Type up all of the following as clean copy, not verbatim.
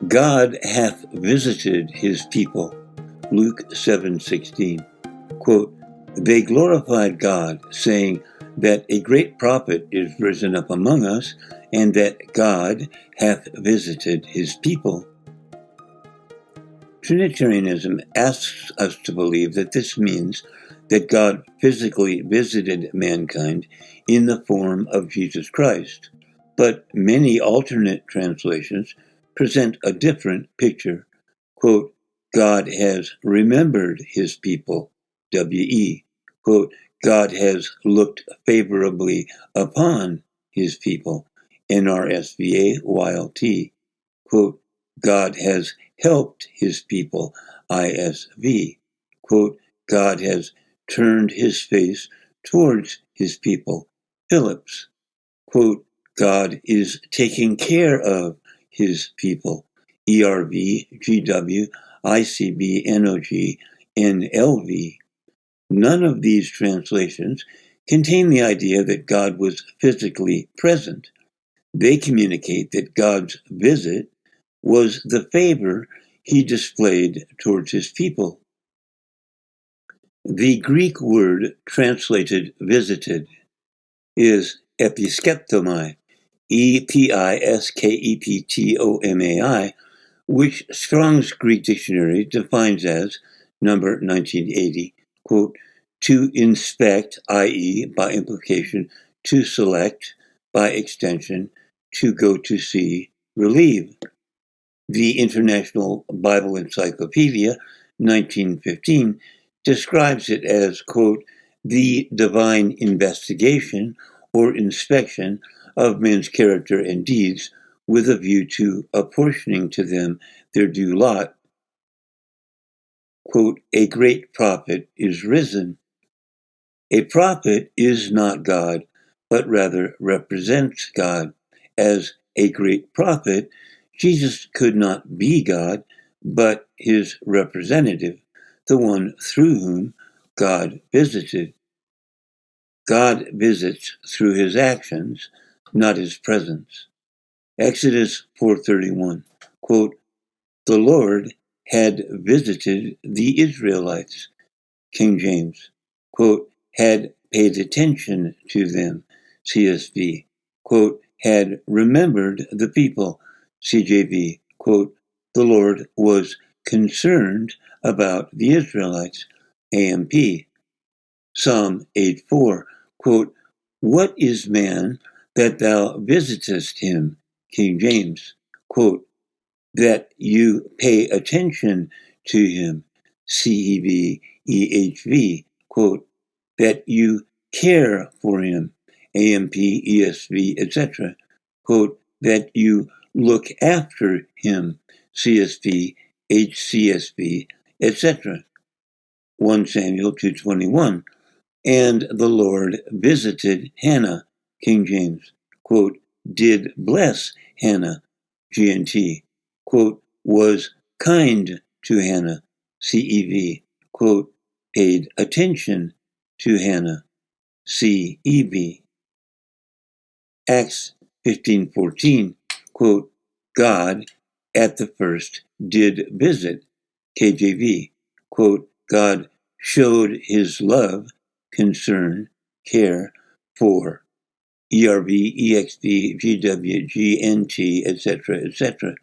God hath visited his people. Luke 7:16. Quote, they glorified God, saying that a great prophet is risen up among us, and that God hath visited his people. Trinitarianism asks us to believe that this means that God physically visited mankind in the form of Jesus Christ, but many alternate translations present a different picture. Quote, God has remembered his people, W.E. Quote, God has looked favorably upon his people, NRSVA, YLT. Quote, God has helped his people, ISV. Quote, God has turned his face towards his people, Phillips. Quote, God is taking care of his people, ERV, GW, ICB, NOG, NLV. None of these translations contain the idea that God was physically present. They communicate that God's visit was the favor he displayed towards his people. The Greek word translated visited is episkeptomai, episkeptomai, which Strong's Greek Dictionary defines as, number 1980, quote, to inspect, i.e., by implication, to select, by extension, to go to see, relieve. The International Bible Encyclopedia, 1915, describes it as, quote, the divine investigation or inspection of men's character and deeds with a view to apportioning to them their due lot. Quote, a great prophet is risen. A prophet is not God, but rather represents God. As a great prophet, Jesus could not be God, but his representative, the one through whom God visited. God visits through his actions, not his presence. Exodus 4:31, quote, the Lord had visited the Israelites, King James, quote, had paid attention to them, CSB, quote, had remembered the people, CJV, quote, the Lord was concerned about the Israelites, AMP. Psalm 8:4, quote, what is man that thou visitest him, King James, quote, that you pay attention to him, CEV, EHV, quote, that you care for him, AMP, ESV, etc., quote, that you look after him, CSV, HCSV, etc. 1 Samuel 2:21, and the Lord visited Hannah, King James, quote, did bless Hannah, GNT, quote, was kind to Hannah, CEV, quote, paid attention to Hannah, CEV. Acts 15:14, quote, God at the first did visit, KJV, quote, God showed his love, concern, care for, ERV, EXV, GW, GNT, etc.,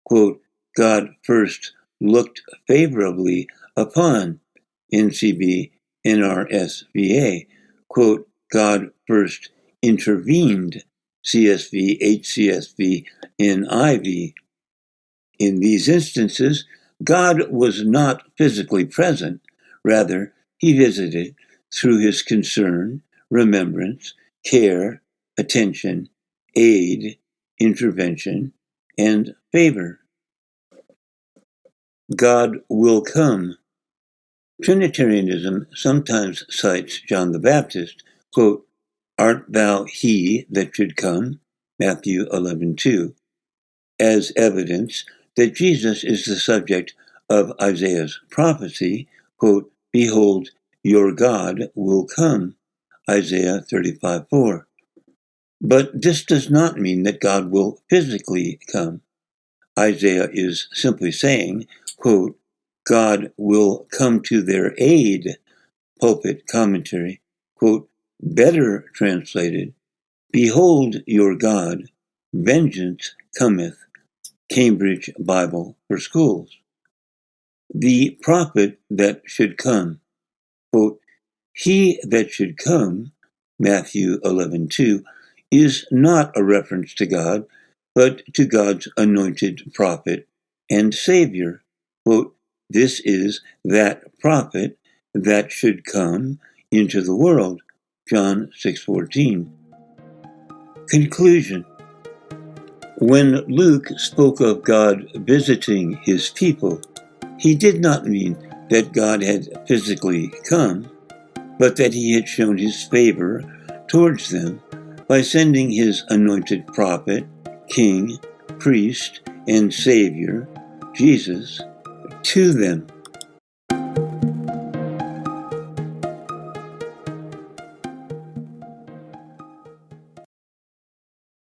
quote, God first looked favorably upon, NCB, NRSVA, quote, God first intervened, CSV, HCSV, NIV. In these instances, God was not physically present. Rather, he visited through his concern, remembrance, care, attention, aid, intervention, and favor. God will come. Trinitarianism sometimes cites John the Baptist, quote, art thou he that should come, Matthew 11:2, as evidence that Jesus is the subject of Isaiah's prophecy, quote, behold, your God will come, Isaiah 35:4. But this does not mean that God will physically come. Isaiah is simply saying, quote, God will come to their aid, pulpit commentary, quote, better translated, behold your God, vengeance cometh, Cambridge Bible for Schools. The prophet that should come, quote, he that should come, Matthew 11:2, is not a reference to God, but to God's anointed prophet and Savior. Quote, this is that prophet that should come into the world. John 6:14. Conclusion. When Luke spoke of God visiting his people, he did not mean that God had physically come, but that he had shown his favor towards them by sending his anointed prophet, king, priest, and savior, Jesus, to them.